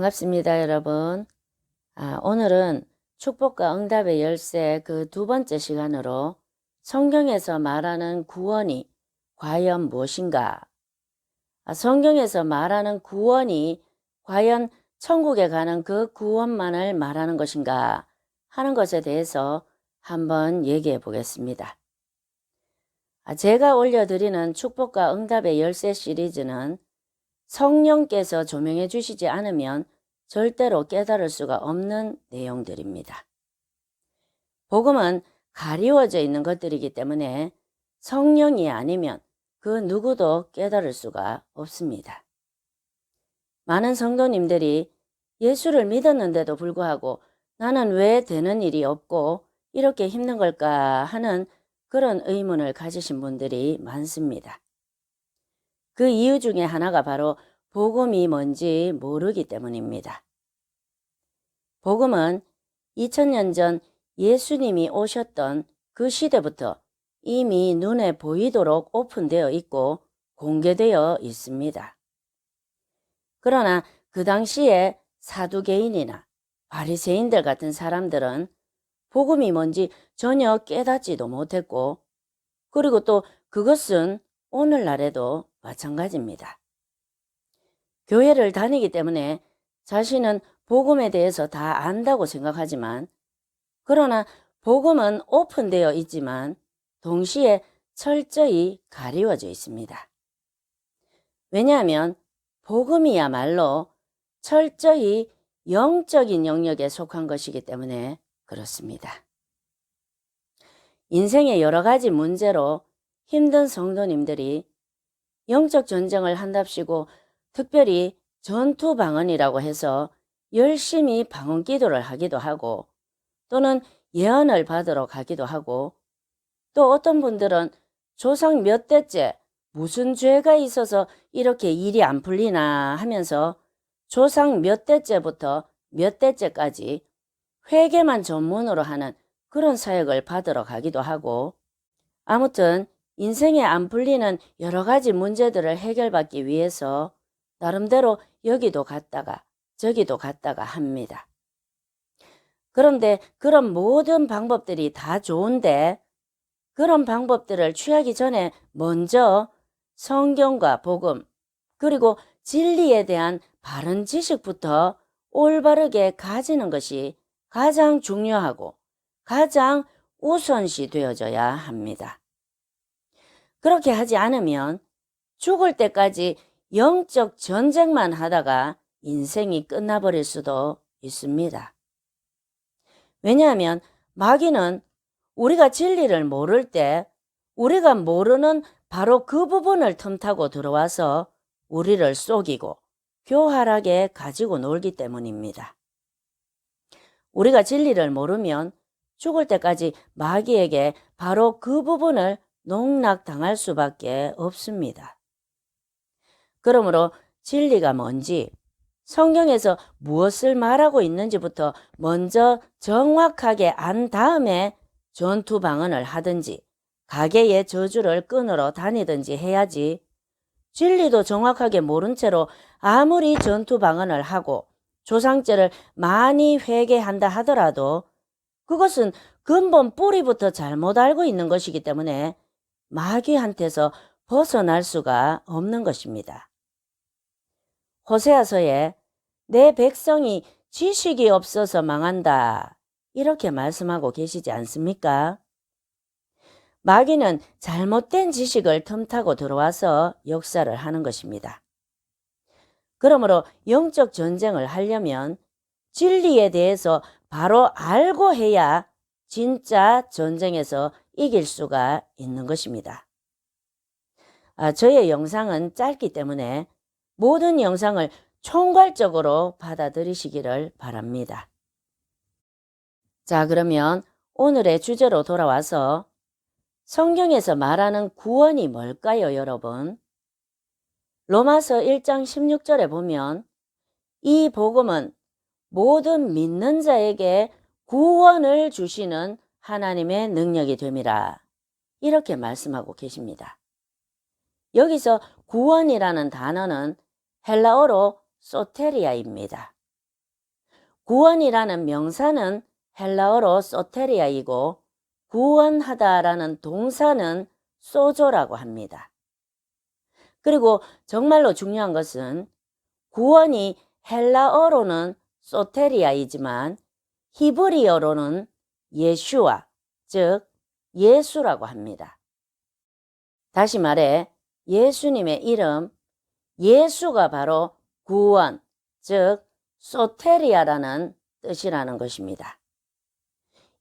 반갑습니다, 여러분. 오늘은 축복과 응답의 열쇠 그 두 번째 시간으로 성경에서 말하는 구원이 과연 무엇인가? 성경에서 말하는 구원이 과연 천국에 가는 그 구원만을 말하는 것인가 하는 것에 대해서 한번 얘기해 보겠습니다. 제가 올려드리는 축복과 응답의 열쇠 시리즈는 성령께서 조명해 주시지 않으면 절대로 깨달을 수가 없는 내용들입니다. 복음은 가리워져 있는 것들이기 때문에 성령이 아니면 그 누구도 깨달을 수가 없습니다. 많은 성도님들이 예수를 믿었는데도 불구하고 나는 왜 되는 일이 없고 이렇게 힘든 걸까 하는 그런 의문을 가지신 분들이 많습니다. 그 이유 중에 하나가 바로 복음이 뭔지 모르기 때문입니다. 복음은 2000년 전 예수님이 오셨던 그 시대부터 이미 눈에 보이도록 오픈되어 있고 공개되어 있습니다. 그러나 그 당시에 사두개인이나 바리새인들 같은 사람들은 복음이 뭔지 전혀 깨닫지도 못했고, 그리고 또 그것은 오늘날에도 마찬가지입니다. 교회를 다니기 때문에 자신은 복음에 대해서 다 안다고 생각하지만, 그러나 복음은 오픈되어 있지만 동시에 철저히 가리워져 있습니다. 왜냐하면 복음이야말로 철저히 영적인 영역에 속한 것이기 때문에 그렇습니다. 인생의 여러 가지 문제로 힘든 성도님들이 영적 전쟁을 한답시고 특별히 전투 방언이라고 해서 열심히 방언 기도를 하기도 하고, 또는 예언을 받으러 가기도 하고, 또 어떤 분들은 조상 몇 대째 무슨 죄가 있어서 이렇게 일이 안 풀리나 하면서 조상 몇 대째부터 몇 대째까지 회개만 전문으로 하는 그런 사역을 받으러 가기도 하고, 아무튼 인생에 안 풀리는 여러 가지 문제들을 해결받기 위해서 나름대로 여기도 갔다가 저기도 갔다가 합니다. 그런데 그런 모든 방법들이 다 좋은데, 그런 방법들을 취하기 전에 먼저 성경과 복음, 그리고 진리에 대한 바른 지식부터 올바르게 가지는 것이 가장 중요하고 가장 우선시 되어져야 합니다. 그렇게 하지 않으면 죽을 때까지 영적 전쟁만 하다가 인생이 끝나버릴 수도 있습니다. 왜냐하면 마귀는 우리가 진리를 모를 때 우리가 모르는 바로 그 부분을 틈타고 들어와서 우리를 속이고 교활하게 가지고 놀기 때문입니다. 우리가 진리를 모르면 죽을 때까지 마귀에게 바로 그 부분을 농락당할 수밖에 없습니다. 그러므로 진리가 뭔지, 성경에서 무엇을 말하고 있는지부터 먼저 정확하게 안 다음에 전투 방언을 하든지 가게의 저주를 끊으러 다니든지 해야지, 진리도 정확하게 모른 채로 아무리 전투 방언을 하고 조상죄를 많이 회개한다 하더라도 그것은 근본 뿌리부터 잘못 알고 있는 것이기 때문에 마귀한테서 벗어날 수가 없는 것입니다. 호세아서에 내 백성이 지식이 없어서 망한다, 이렇게 말씀하고 계시지 않습니까? 마귀는 잘못된 지식을 틈타고 들어와서 역사를 하는 것입니다. 그러므로 영적 전쟁을 하려면 진리에 대해서 바로 알고 해야 진짜 전쟁에서 이길 수가 있는 것입니다. 저의 영상은 짧기 때문에 모든 영상을 총괄적으로 받아들이시기를 바랍니다. 자, 그러면 오늘의 주제로 돌아와서 성경에서 말하는 구원이 뭘까요, 여러분? 로마서 1장 16절에 보면 이 복음은 모든 믿는 자에게 구원을 주시는 하나님의 능력이 됨이라, 이렇게 말씀하고 계십니다. 여기서 구원이라는 단어는 헬라어로 소테리아입니다. 구원이라는 명사는 헬라어로 소테리아이고 구원하다라는 동사는 소조라고 합니다. 그리고 정말로 중요한 것은 구원이 헬라어로는 소테리아이지만 히브리어로는 예슈아, 즉 예수라고 합니다. 다시 말해 예수님의 이름 예수가 바로 구원, 즉 소테리아라는 뜻이라는 것입니다.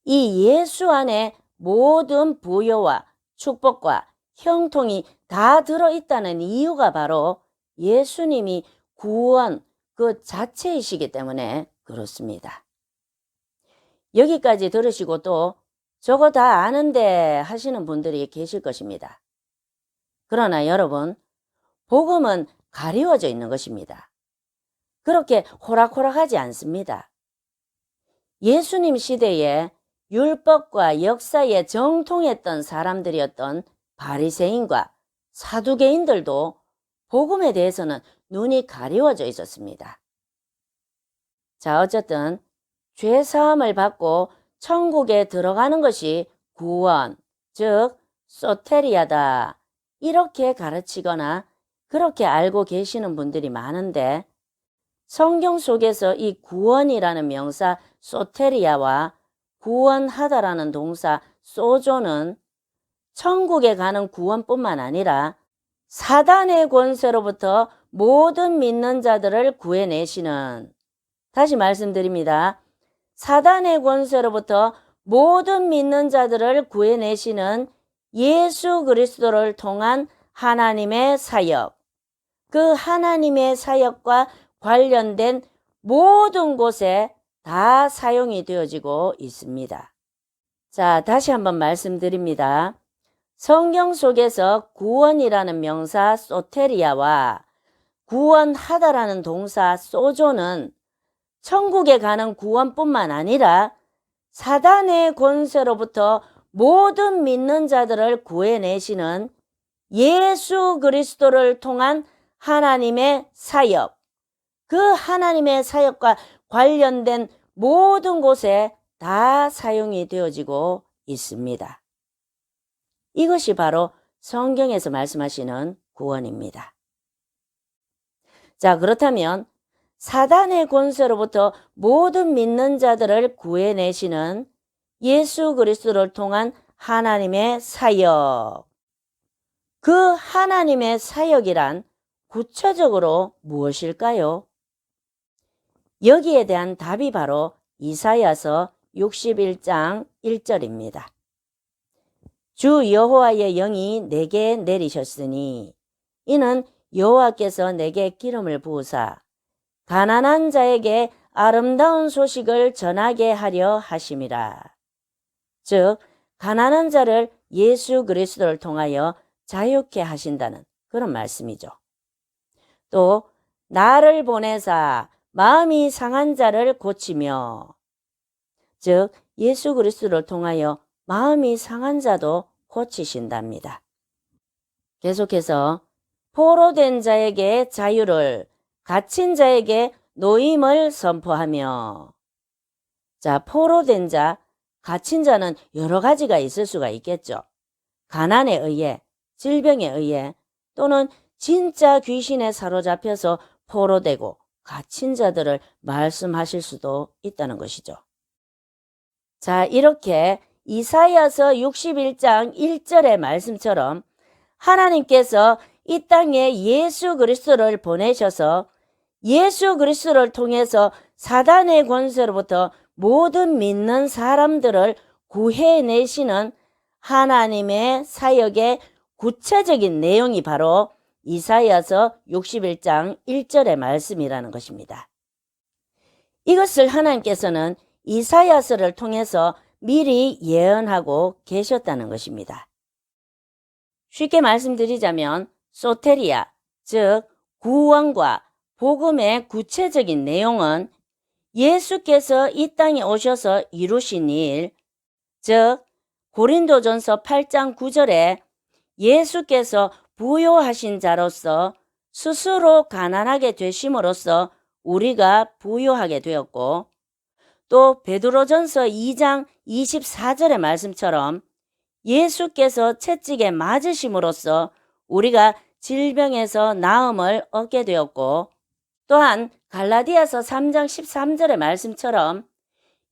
이 예수 안에 모든 부요와 축복과 형통이 다 들어있다는 이유가 바로 예수님이 구원 그 자체이시기 때문에 그렇습니다. 여기까지 들으시고 또 저거 다 아는데 하시는 분들이 계실 것입니다. 그러나 여러분, 복음은 가리워져 있는 것입니다. 그렇게 호락호락하지 않습니다. 예수님 시대에 율법과 역사에 정통했던 사람들이었던 바리새인과 사두개인들도 복음에 대해서는 눈이 가리워져 있었습니다. 자, 어쨌든 죄 사함을 받고 천국에 들어가는 것이 구원, 즉 소테리아다. 이렇게 가르치거나 그렇게 알고 계시는 분들이 많은데 성경 속에서 이 구원이라는 명사 소테리아와 구원하다라는 동사 소조는 천국에 가는 구원뿐만 아니라 사단의 권세로부터 모든 믿는 자들을 구해내시는, 다시 말씀드립니다. 사단의 권세로부터 모든 믿는 자들을 구해내시는 예수 그리스도를 통한 하나님의 사역, 그 하나님의 사역과 관련된 모든 곳에 다 사용이 되어지고 있습니다. 자, 다시 한번 말씀드립니다. 성경 속에서 구원이라는 명사 소테리아와 구원하다라는 동사 소조는 천국에 가는 구원뿐만 아니라 사단의 권세로부터 모든 믿는 자들을 구해내시는 예수 그리스도를 통한 하나님의 사역, 그 하나님의 사역과 관련된 모든 곳에 다 사용이 되어지고 있습니다. 이것이 바로 성경에서 말씀하시는 구원입니다. 자, 그렇다면 사단의 권세로부터 모든 믿는 자들을 구해내시는 예수 그리스도를 통한 하나님의 사역, 그 하나님의 사역이란 구체적으로 무엇일까요? 여기에 대한 답이 바로 이사야서 61장 1절입니다. 주 여호와의 영이 내게 내리셨으니 이는 여호와께서 내게 기름을 부으사 가난한 자에게 아름다운 소식을 전하게 하려 하심이라. 즉 가난한 자를 예수 그리스도를 통하여 자유케 하신다는 그런 말씀이죠. 또 나를 보내사 마음이 상한 자를 고치며, 즉 예수 그리스도를 통하여 마음이 상한 자도 고치신답니다. 계속해서 포로된 자에게 자유를, 갇힌 자에게 노임을 선포하며. 자, 포로된 자, 갇힌 자는 여러 가지가 있을 수가 있겠죠. 가난에 의해, 질병에 의해, 또는 진짜 귀신에 사로잡혀서 포로되고 갇힌 자들을 말씀하실 수도 있다는 것이죠. 자, 이렇게 이사야서 61장 1절의 말씀처럼 하나님께서 이 땅에 예수 그리스도를 보내셔서 예수 그리스도를 통해서 사단의 권세로부터 모든 믿는 사람들을 구해내시는 하나님의 사역의 구체적인 내용이 바로 이사야서 61장 1절의 말씀이라는 것입니다. 이것을 하나님께서는 이사야서를 통해서 미리 예언하고 계셨다는 것입니다. 쉽게 말씀드리자면 소테리아, 즉 구원과 복음의 구체적인 내용은 예수께서 이 땅에 오셔서 이루신 일, 즉 고린도전서 8장 9절에 예수께서 부요하신 자로서 스스로 가난하게 되심으로써 우리가 부요하게 되었고, 또 베드로전서 2장 24절의 말씀처럼 예수께서 채찍에 맞으심으로써 우리가 질병에서 나음을 얻게 되었고, 또한 갈라디아서 3장 13절의 말씀처럼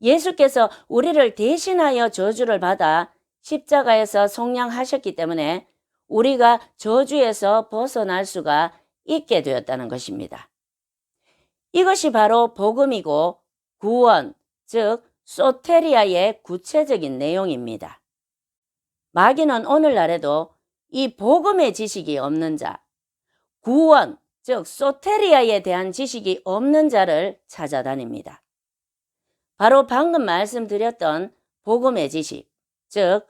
예수께서 우리를 대신하여 저주를 받아 십자가에서 속량하셨기 때문에 우리가 저주에서 벗어날 수가 있게 되었다는 것입니다. 이것이 바로 복음이고 구원, 즉 소테리아의 구체적인 내용입니다. 마귀는 오늘날에도 이 복음의 지식이 없는 자, 구원, 즉 소테리아에 대한 지식이 없는 자를 찾아다닙니다. 바로 방금 말씀드렸던 복음의 지식, 즉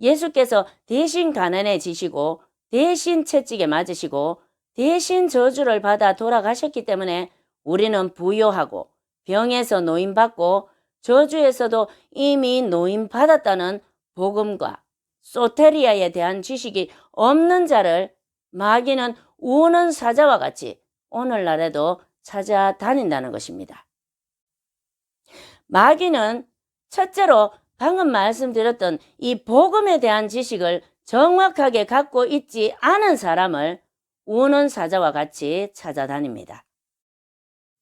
예수께서 대신 가난해지시고 대신 채찍에 맞으시고 대신 저주를 받아 돌아가셨기 때문에 우리는 부요하고 병에서 노임받고 저주에서도 이미 노임받았다는 복음과 소테리아에 대한 지식이 없는 자를 마귀는 우는 사자와 같이 오늘날에도 찾아다닌다는 것입니다. 마귀는 첫째로 방금 말씀드렸던 이 복음에 대한 지식을 정확하게 갖고 있지 않은 사람을 우는 사자와 같이 찾아다닙니다.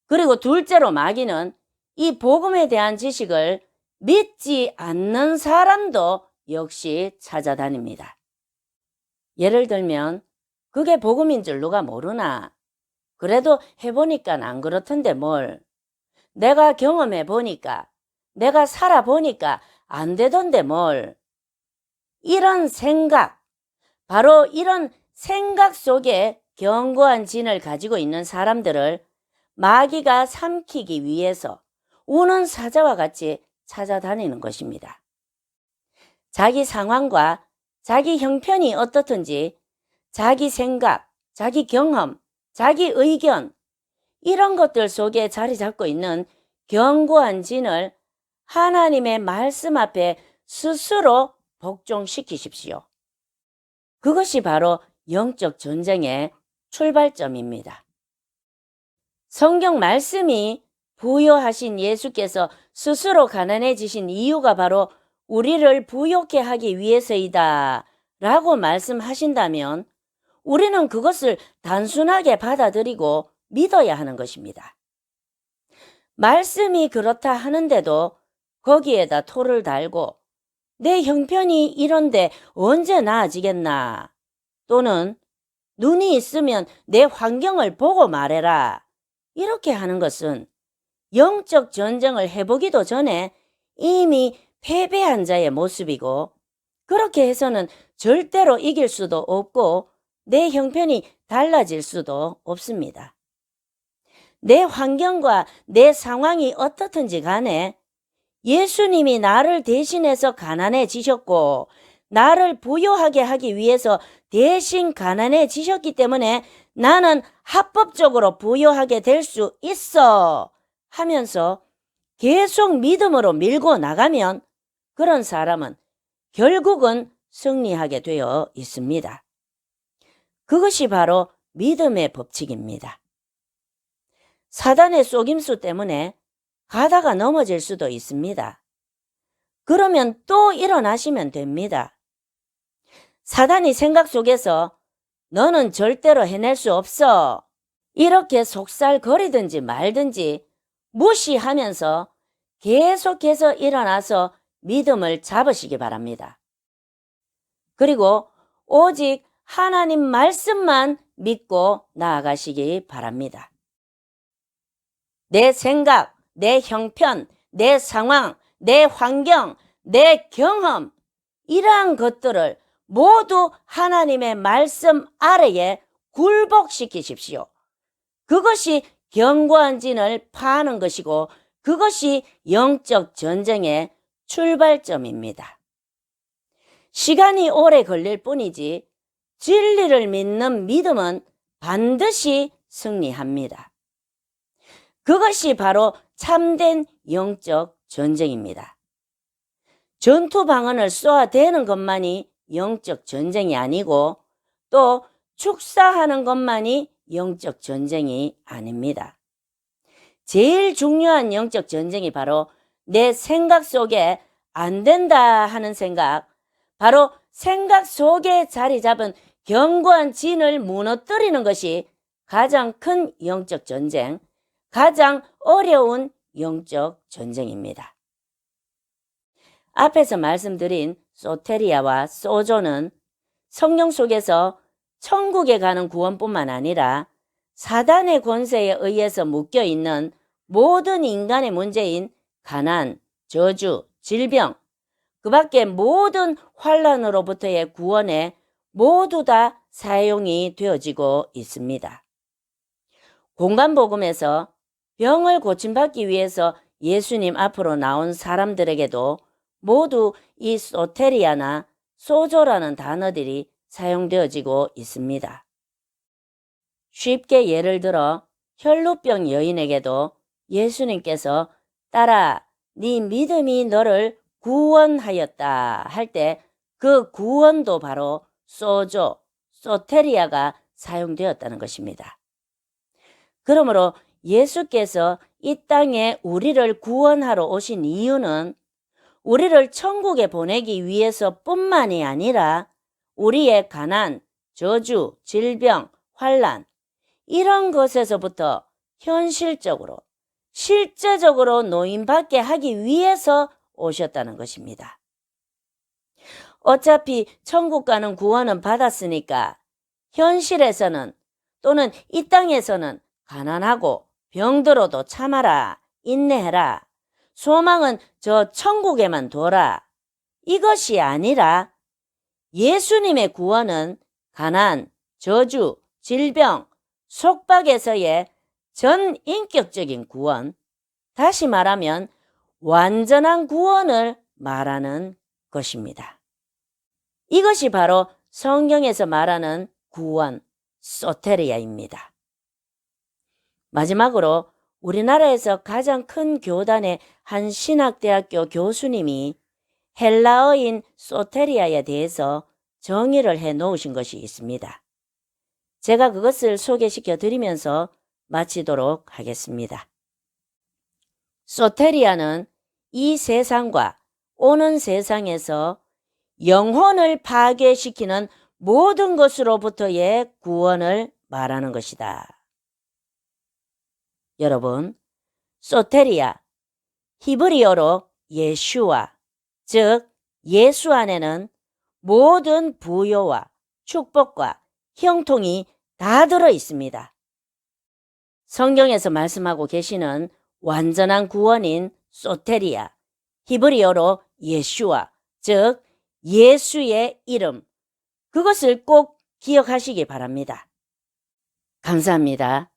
그리고 둘째로 마귀는 이 복음에 대한 지식을 믿지 않는 사람도 역시 찾아다닙니다. 예를 들면 그게 복음인 줄 누가 모르나? 그래도 해보니까 안 그렇던데 뭘. 내가 경험해 보니까, 내가 살아보니까 안 되던데 뭘. 이런 생각, 바로 이런 생각 속에 견고한 진을 가지고 있는 사람들을 마귀가 삼키기 위해서 우는 사자와 같이 찾아다니는 것입니다. 자기 상황과 자기 형편이 어떻든지 자기 생각, 자기 경험, 자기 의견, 이런 것들 속에 자리 잡고 있는 견고한 진을 하나님의 말씀 앞에 스스로 복종시키십시오. 그것이 바로 영적 전쟁의 출발점입니다. 성경 말씀이 부요하신 예수께서 스스로 가난해지신 이유가 바로 우리를 부요케 하기 위해서이다 라고 말씀하신다면 우리는 그것을 단순하게 받아들이고 믿어야 하는 것입니다. 말씀이 그렇다 하는데도 거기에다 토를 달고 내 형편이 이런데 언제 나아지겠나, 또는 눈이 있으면 내 환경을 보고 말해라, 이렇게 하는 것은 영적 전쟁을 해보기도 전에 이미 패배한 자의 모습이고, 그렇게 해서는 절대로 이길 수도 없고 내 형편이 달라질 수도 없습니다. 내 환경과 내 상황이 어떻든지 간에 예수님이 나를 대신해서 가난해지셨고 나를 부요하게 하기 위해서 대신 가난해지셨기 때문에 나는 합법적으로 부요하게 될 수 있어 하면서 계속 믿음으로 밀고 나가면 그런 사람은 결국은 승리하게 되어 있습니다. 그것이 바로 믿음의 법칙입니다. 사단의 속임수 때문에 가다가 넘어질 수도 있습니다. 그러면 또 일어나시면 됩니다. 사단이 생각 속에서 너는 절대로 해낼 수 없어, 이렇게 속살거리든지 말든지 무시하면서 계속해서 일어나서 믿음을 잡으시기 바랍니다. 그리고 오직 하나님 말씀만 믿고 나아가시기 바랍니다. 내 생각, 내 형편, 내 상황, 내 환경, 내 경험, 이러한 것들을 모두 하나님의 말씀 아래에 굴복시키십시오. 그것이 견고한 진을 파는 것이고 그것이 영적 전쟁의 출발점입니다. 시간이 오래 걸릴 뿐이지 진리를 믿는 믿음은 반드시 승리합니다. 그것이 바로 참된 영적 전쟁입니다. 전투 방언을 쏘아대는 것만이 영적 전쟁이 아니고 또 축사하는 것만이 영적 전쟁이 아닙니다. 제일 중요한 영적 전쟁이 바로 내 생각 속에 안 된다 하는 생각, 바로 생각 속에 자리 잡은 견고한 진을 무너뜨리는 것이 가장 큰 영적 전쟁, 가장 어려운 영적 전쟁입니다. 앞에서 말씀드린 소테리아와 소조는 성경 속에서 천국에 가는 구원뿐만 아니라 사단의 권세에 의해서 묶여있는 모든 인간의 문제인 가난, 저주, 질병, 그 밖에 모든 환란으로부터의 구원에 모두 다 사용이 되어지고 있습니다. 공간복음에서 병을 고침받기 위해서 예수님 앞으로 나온 사람들에게도 모두 이 소테리아나 소조라는 단어들이 사용되어지고 있습니다. 쉽게 예를 들어 혈루병 여인에게도 예수님께서 딸아, 네 믿음이 너를 구원하였다 할 때 그 구원도 바로 소조, 소테리아가 사용되었다는 것입니다. 그러므로 예수께서 이 땅에 우리를 구원하러 오신 이유는 우리를 천국에 보내기 위해서뿐만이 아니라 우리의 가난, 저주, 질병, 환란 이런 것에서부터 현실적으로, 실제적으로 노인받게 하기 위해서 오셨다는 것입니다. 어차피 천국 가는 구원은 받았으니까 현실에서는 또는 이 땅에서는 가난하고 병들어도 참아라, 인내해라, 소망은 저 천국에만 둬라. 이것이 아니라 예수님의 구원은 가난, 저주, 질병, 속박에서의 전 인격적인 구원, 다시 말하면 완전한 구원을 말하는 것입니다. 이것이 바로 성경에서 말하는 구원, 소테리아입니다. 마지막으로 우리나라에서 가장 큰 교단의 한 신학대학교 교수님이 헬라어인 소테리아에 대해서 정의를 해 놓으신 것이 있습니다. 제가 그것을 소개시켜 드리면서 마치도록 하겠습니다. 소테리아는 이 세상과 오는 세상에서 영혼을 파괴시키는 모든 것으로부터의 구원을 말하는 것이다. 여러분, 소테리아, 히브리어로 예슈아, 즉 예수 안에는 모든 부요와 축복과 형통이 다 들어 있습니다. 성경에서 말씀하고 계시는 완전한 구원인 소테리아, 히브리어로 예슈아, 즉 예수의 이름, 그것을 꼭 기억하시기 바랍니다. 감사합니다.